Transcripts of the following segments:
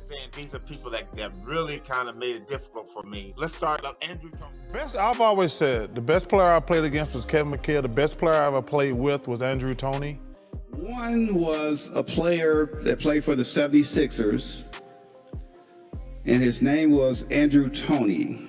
saying these are people that really kind of made it difficult for me. Let's start up. Andrew Toney. I've always said the best player I played against was Kevin McHale. The best player I ever played with was Andrew Toney. One was a player that played for the 76ers, and his name was Andrew Toney.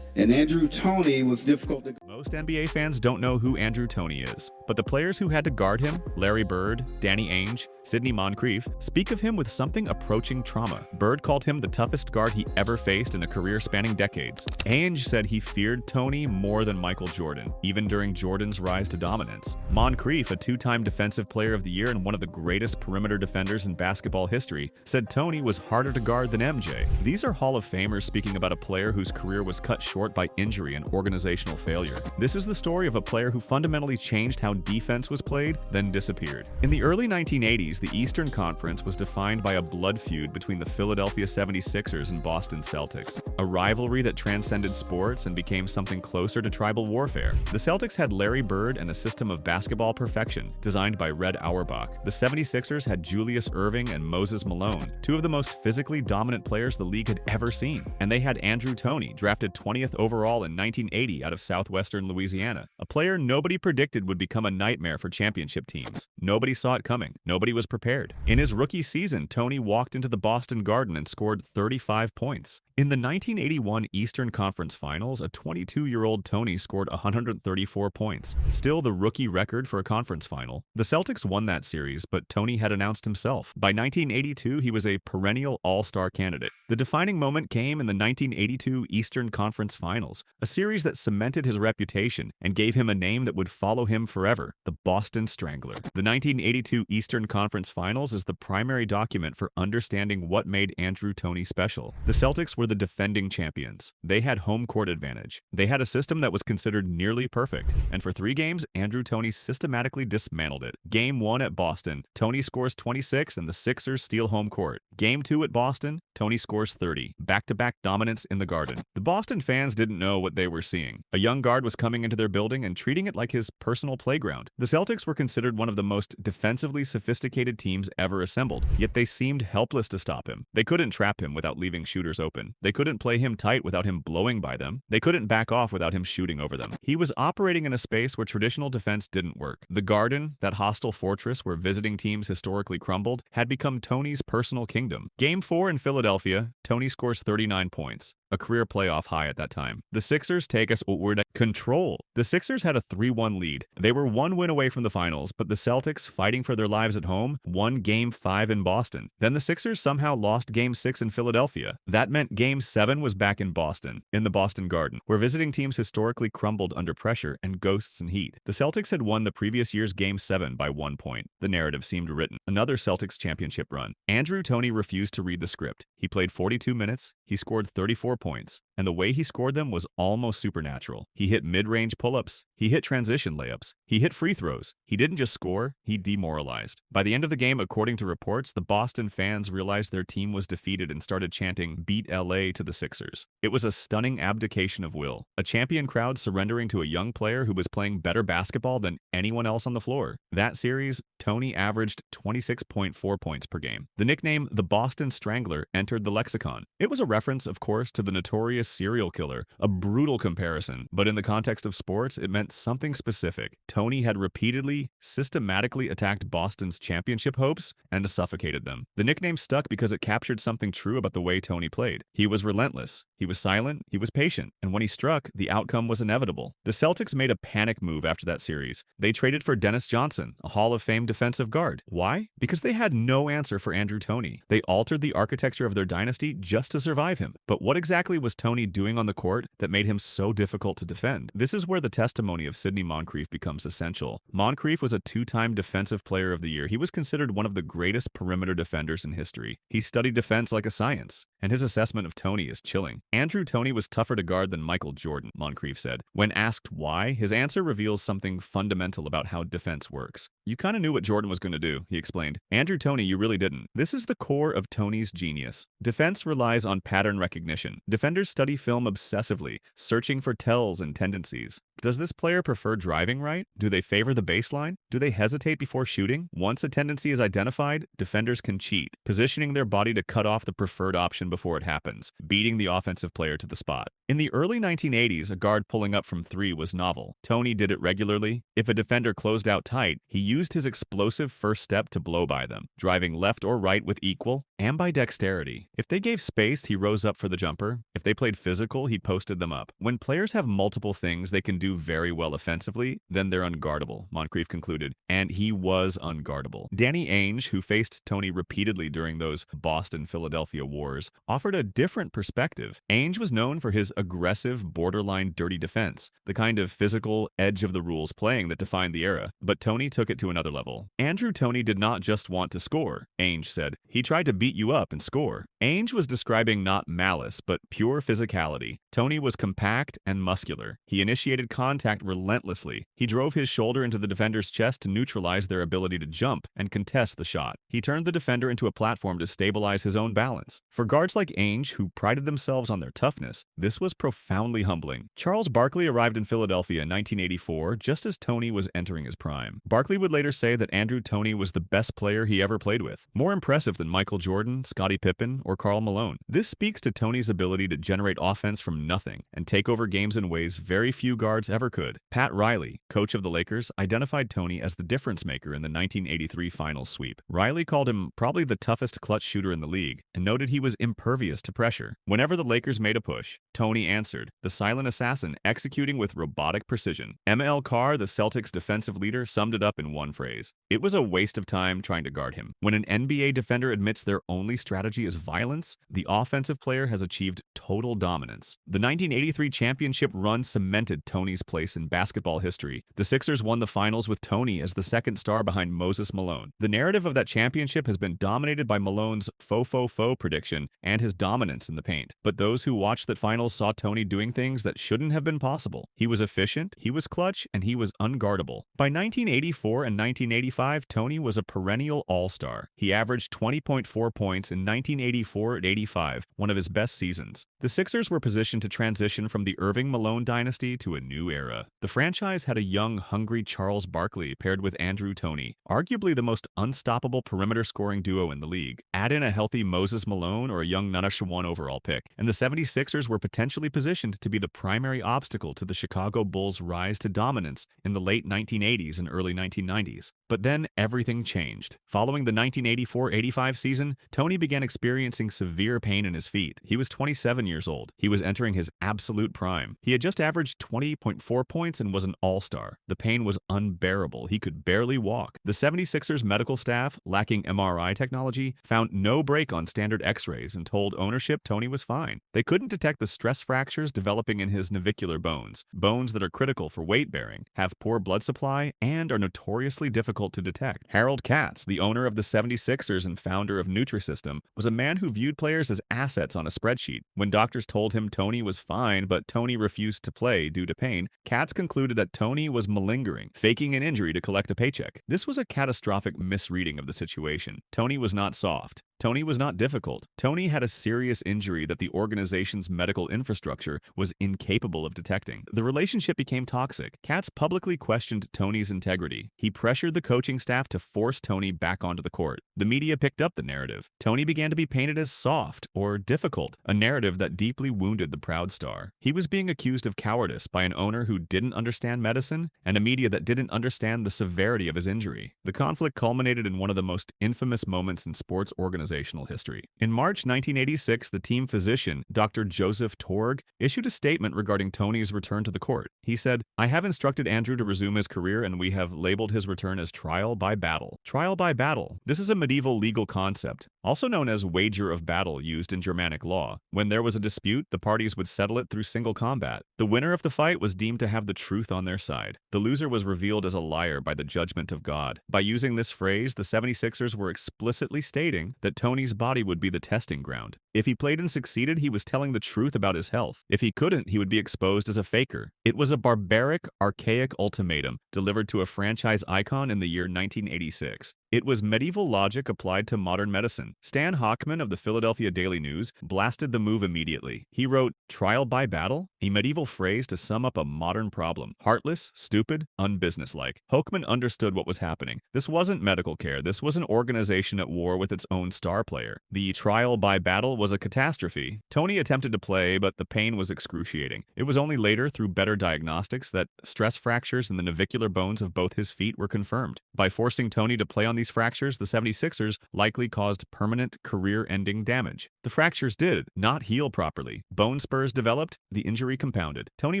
And Andrew Toney was difficult to... Most NBA fans don't know who Andrew Toney is, but the players who had to guard him, Larry Bird, Danny Ainge, Sidney Moncrief, speak of him with something approaching trauma. Bird called him the toughest guard he ever faced in a career spanning decades. Ainge said he feared Toney more than Michael Jordan, even during Jordan's rise to dominance. Moncrief, a two-time Defensive Player of the Year and one of the greatest perimeter defenders in basketball history, said Toney was harder to guard than MJ. These are Hall of Famers speaking about a player whose career was cut short by injury and organizational failure. This is the story of a player who fundamentally changed how defense was played, then disappeared. In the early 1980s, the Eastern Conference was defined by a blood feud between the Philadelphia 76ers and Boston Celtics, a rivalry that transcended sports and became something closer to tribal warfare. The Celtics had Larry Bird and a system of basketball perfection designed by Red Auerbach. The 76ers had Julius Erving and Moses Malone, two of the most physically dominant players the league had ever seen. And they had Andrew Toney, drafted 20th overall in 1980 out of southwestern Louisiana, a player nobody predicted would become a nightmare for championship teams. Nobody saw it coming. Nobody was prepared. In his rookie season, Toney walked into the Boston Garden and scored 35 points. In the 1981 Eastern Conference Finals, a 22-year-old Toney scored 134 points, still the rookie record for a conference final. The Celtics won that series, but Toney had announced himself. By 1982, he was a perennial all-star candidate. The defining moment came in the 1982 Eastern Conference Finals, a series that cemented his reputation and gave him a name that would follow him forever, the Boston Strangler. The 1982 Eastern Conference Finals is the primary document for understanding what made Andrew Toney special. The Celtics were the defending champions. They had home court advantage. They had a system that was considered nearly perfect, and for 3 games, Andrew Toney systematically dismantled it. Game 1 at Boston, Toney scores 26 and the Sixers steal home court. Game 2 at Boston, Toney scores 30. Back-to-back dominance in the Garden. The Boston fans didn't know what they were seeing. A young guard was coming into their building and treating it like his personal playground. The Celtics were considered one of the most defensively sophisticated teams ever assembled, yet they seemed helpless to stop him. They couldn't trap him without leaving shooters open. They couldn't play him tight without him blowing by them. They couldn't back off without him shooting over them. He was operating in a space where traditional defense didn't work. The Garden, that hostile fortress where visiting teams historically crumbled, had become Toney's personal kingdom. Game 4 in Philadelphia, Toney scores 39 points, a career playoff high at that time. The Sixers take us outward control. The Sixers had a 3-1 lead. They were 1 win away from the finals, but the Celtics, fighting for their lives at home, won Game 5 in Boston. Then the Sixers somehow lost Game 6 in Philadelphia. That meant Game 7 was back in Boston, in the Boston Garden, where visiting teams historically crumbled under pressure and ghosts and heat. The Celtics had won the previous year's Game 7 by 1 point. The narrative seemed written. Another Celtics championship run. Andrew Toney refused to read the script. He played 42 minutes, he scored 34 points, and the way he scored them was almost supernatural. He hit mid-range pull-ups, he hit transition layups, he hit free throws. He didn't just score, he demoralized. By the end of the game, according to reports, the Boston fans realized their team was defeated and started chanting, "Beat LA" to the Sixers. It was a stunning abdication of will, a champion crowd surrendering to a young player who was playing better basketball than anyone else on the floor. That series, Toney averaged 26.4 points per game. The nickname the Boston Strangler entered the lexicon. It was a reference, of course, to the notorious serial killer, a brutal comparison, but in the context of sports, it meant something specific. Toney had repeatedly, systematically attacked Boston's championship hopes and suffocated them. The nickname stuck because it captured something true about the way Toney played. He was relentless, he was silent, he was patient, and when he struck, the outcome was inevitable. The Celtics made a panic move after that series. They traded for Dennis Johnson, a Hall of Fame defensive guard. Why? Because they had no answer for Andrew Toney. They altered the architecture of their dynasty just to survive him. But what exactly was Toney doing on the court that made him so difficult to defend? This is where the testimony of Sidney Moncrief becomes essential. Moncrief was a 2-time Defensive Player of the Year. He was considered one of the greatest perimeter defenders in history. He studied defense like a science, and his assessment of Toney is chilling. Andrew Toney was tougher to guard than Michael Jordan, Moncrief said. When asked why, his answer reveals something fundamental about how defense works. "You kind of knew what Jordan was going to do," he explained. "Andrew Toney, you really didn't." This is the core of Toney's genius. Defense relies on pattern recognition. Defenders study study film obsessively, searching for tells and tendencies. Does this player prefer driving right? Do they favor the baseline? Do they hesitate before shooting? Once a tendency is identified, defenders can cheat, positioning their body to cut off the preferred option before it happens, beating the offensive player to the spot. In the early 1980s, a guard pulling up from 3 was novel. Toney did it regularly. If a defender closed out tight, he used his explosive first step to blow by them, driving left or right with equal ambidexterity. If they gave space, he rose up for the jumper. If they played physical, he posted them up. When players have multiple things they can do very well offensively, then they're unguardable, Moncrief concluded, and he was unguardable. Danny Ainge, who faced Toney repeatedly during those Boston-Philadelphia wars, offered a different perspective. Ainge was known for his aggressive, borderline dirty defense, the kind of physical, edge-of-the-rules playing that defined the era, but Toney took it to another level. Andrew Toney did not just want to score, Ainge said. He tried to beat you up and score. Ainge was describing not malice, but pure physicality. Toney was compact and muscular. He initiated contact relentlessly. He drove his shoulder into the defender's chest to neutralize their ability to jump and contest the shot. He turned the defender into a platform to stabilize his own balance. For guards like Ainge, who prided themselves on their toughness, this was profoundly humbling. Charles Barkley arrived in Philadelphia in 1984, just as Toney was entering his prime. Barkley would later say that Andrew Toney was the best player he ever played with, more impressive than Michael Jordan, Scottie Pippen, or Karl Malone. This speaks to Toney's ability to generate offense from nothing and take over games in ways very few guards ever could. Pat Riley, coach of the Lakers, identified Toney as the difference maker in the 1983 finals sweep. Riley called him probably the toughest clutch shooter in the league and noted he was impervious to pressure. Whenever the Lakers made a push, Toney answered, the silent assassin executing with robotic precision. M.L. Carr, the Celtics' defensive leader, summed it up in one phrase. It was a waste of time trying to guard him. When an NBA defender admits their only strategy is violence, the offensive player has achieved total dominance. The 1983 championship run cemented Toney's place in basketball history. The Sixers won the finals with Toney as the second star behind Moses Malone. The narrative of that championship has been dominated by Malone's faux prediction and his dominance in the paint. But those who watched that finals saw Toney doing things that shouldn't have been possible. He was efficient, he was clutch, and he was unguardable. By 1984 and 1985, Toney was a perennial all-star. He averaged 20.4 points in 1984-85, one of his best seasons. The Sixers were positioned to transition from the Irving Malone dynasty to a new era. The franchise had a young, hungry Charles Barkley paired with Andrew Toney, arguably the most unstoppable perimeter scoring duo in the league. Add in a healthy Moses Malone or a young #1 overall pick, and the 76ers were potentially positioned to be the primary obstacle to the Chicago Bulls' rise to dominance in the late 1980s and early 1990s. But then everything changed. Following the 1984-85 season, Toney began experiencing severe pain in his feet. He was 27 years old. He was entering his absolute prime. He had just averaged 20.4 points and was an all-star. The pain was unbearable. He could barely walk. The 76ers medical staff, lacking MRI technology, found no break on standard x-rays and told ownership Toney was fine. They couldn't detect the stress fractures developing in his navicular bones, bones that are critical for weight bearing, have poor blood supply, and are notoriously difficult to detect. Harold Katz, the owner of the 76ers and founder of Nutrisystem, was a man who viewed players as assets on a spreadsheet. When doctors told him Toney was fine, but Toney refused to play due to pain, Katz concluded that Toney was malingering, faking an injury to collect a paycheck. This was a catastrophic misreading of the situation. Toney was not soft. Toney was not difficult. Toney had a serious injury that the organization's medical infrastructure was incapable of detecting. The relationship became toxic. Katz publicly questioned Toney's integrity. He pressured the coaching staff to force Toney back onto the court. The media picked up the narrative. Toney began to be painted as soft or difficult, a narrative that deeply wounded the proud star. He was being accused of cowardice by an owner who didn't understand medicine and a media that didn't understand the severity of his injury. The conflict culminated in one of the most infamous moments in sports organizational history. In March 1986, the team physician, Dr. Joseph Torg, issued a statement regarding Toney's return to the court. He said, "I have instructed Andrew to resume his career and we have labeled his return as trial by battle." Trial by battle. This is a medieval legal concept, also known as wager of battle used in Germanic law. When there was a dispute, the parties would settle it through single combat. The winner of the fight was deemed to have the truth on their side. The loser was revealed as a liar by the judgment of God. By using this phrase, the 76ers were explicitly stating that Toney's body would be the testing ground. If he played and succeeded, he was telling the truth about his health. If he couldn't, he would be exposed as a faker. It was a barbaric, archaic ultimatum delivered to a franchise icon in the year 1986. It was medieval logic applied to modern medicine. Stan Hochman of the Philadelphia Daily News blasted the move immediately. He wrote, "Trial by battle? A medieval phrase to sum up a modern problem. Heartless, stupid, unbusinesslike." Hochman understood what was happening. This wasn't medical care. This was an organization at war with its own star player. The trial by battle was a catastrophe. Toney attempted to play, but the pain was excruciating. It was only later, through better diagnostics, that stress fractures in the navicular bones of both his feet were confirmed. By forcing Toney to play on these fractures, the 76ers likely caused permanent, career-ending damage. The fractures did not heal properly. Bone spurs developed, the injury compounded. Toney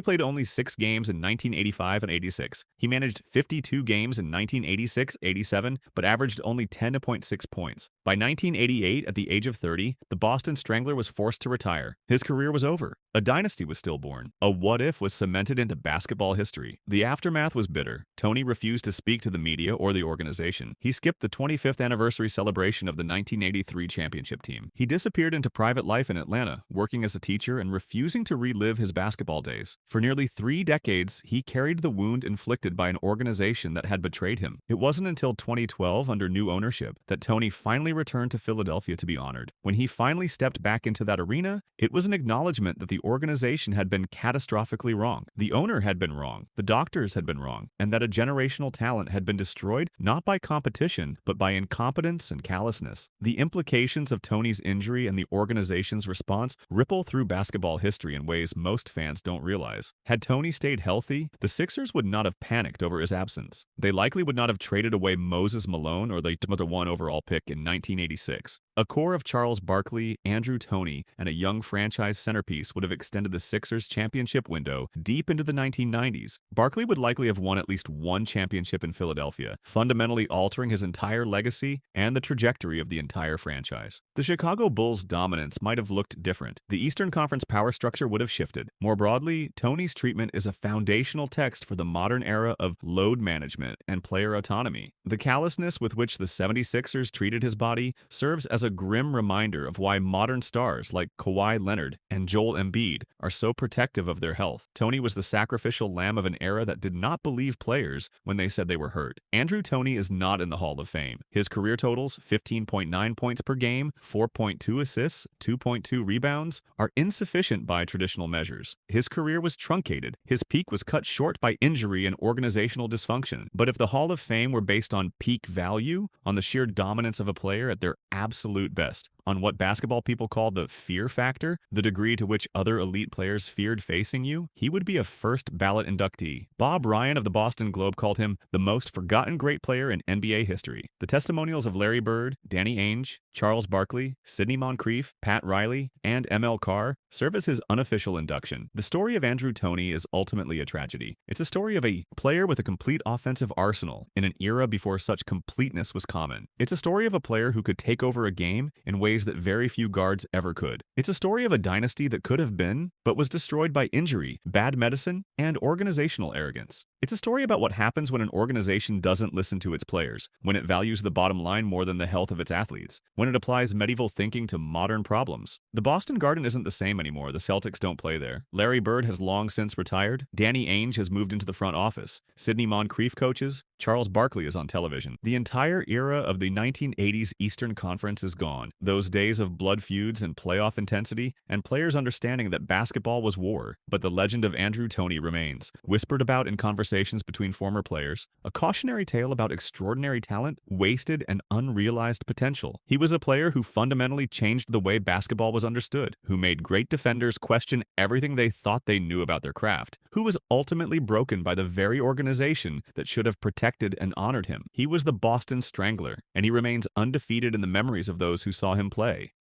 played only 6 games in 1985 and 86. He managed 52 games in 1986-87, but averaged only 10.6 points. By 1988, at the age of 30, the Boston Strangler was forced to retire. His career was over. A dynasty was stillborn. A what-if was cemented into basketball history. The aftermath was bitter. Toney refused to speak to the media or the organization. He skipped the 25th anniversary celebration of the 1983 championship team. He disappeared into private life in Atlanta, working as a teacher and refusing to relive his basketball days. For nearly 3 decades, he carried the wound inflicted by an organization that had betrayed him. It wasn't until 2012, under new ownership, that Toney finally returned to Philadelphia to be honored. When he finally stepped back into that arena, it was an acknowledgement that the organization had been catastrophically wrong. The owner had been wrong. The doctors had been wrong. And that a generational talent had been destroyed not by competition, but by incompetence and callousness. The implications of Toney's injury and the organization's response ripple through basketball history in ways most fans don't realize. Had Toney stayed healthy, the Sixers would not have panicked over his absence. They likely would not have traded away Moses Malone or the #1 overall pick in 1986. A core of Charles Barkley, Andrew Toney, and a young franchise centerpiece would have extended the Sixers' championship window deep into the 1990s. Barkley would likely have won at least 1 championship in Philadelphia, fundamentally altering his entire legacy and the trajectory of the entire franchise. The Chicago Bulls' dominance might have looked different. The Eastern Conference power structure would have shifted. More broadly, Toney's treatment is a foundational text for the modern era of load management and player autonomy. The callousness with which the 76ers treated his body serves as a grim reminder of why modern stars like Kawhi Leonard and Joel Embiid are so protective of their health. Toney was the sacrificial lamb of an era that did not believe players when they said they were hurt. Andrew Toney is not in the Hall of Fame. His career totals, 15.9 points per game, 4.2 assists, 2.2 rebounds, are insufficient by traditional measures. His career was truncated. His peak was cut short by injury and organizational dysfunction. But if the Hall of Fame were based on peak value, on the sheer dominance of a player at their absolute best, on what basketball people call the fear factor, the degree to which other elite players feared facing you, he would be a first-ballot inductee. Bob Ryan of the Boston Globe called him the most forgotten great player in NBA history. The testimonials of Larry Bird, Danny Ainge, Charles Barkley, Sidney Moncrief, Pat Riley, and ML Carr serve as his unofficial induction. The story of Andrew Toney is ultimately a tragedy. It's a story of a player with a complete offensive arsenal in an era before such completeness was common. It's a story of a player who could take over a game in ways that very few guards ever could. It's a story of a dynasty that could have been, but was destroyed by injury, bad medicine, and organizational arrogance. It's a story about what happens when an organization doesn't listen to its players, when it values the bottom line more than the health of its athletes, when it applies medieval thinking to modern problems. The Boston Garden isn't the same anymore. The Celtics don't play there. Larry Bird has long since retired. Danny Ainge has moved into the front office. Sidney Moncrief coaches. Charles Barkley is on television. The entire era of the 1980s Eastern Conference is gone. Those days of blood feuds and playoff intensity, and players understanding that basketball was war. But the legend of Andrew Toney remains, whispered about in conversations between former players, a cautionary tale about extraordinary talent, wasted and unrealized potential. He was a player who fundamentally changed the way basketball was understood, who made great defenders question everything they thought they knew about their craft, who was ultimately broken by the very organization that should have protected and honored him. He was the Boston Strangler, and he remains undefeated in the memories of those who saw him play.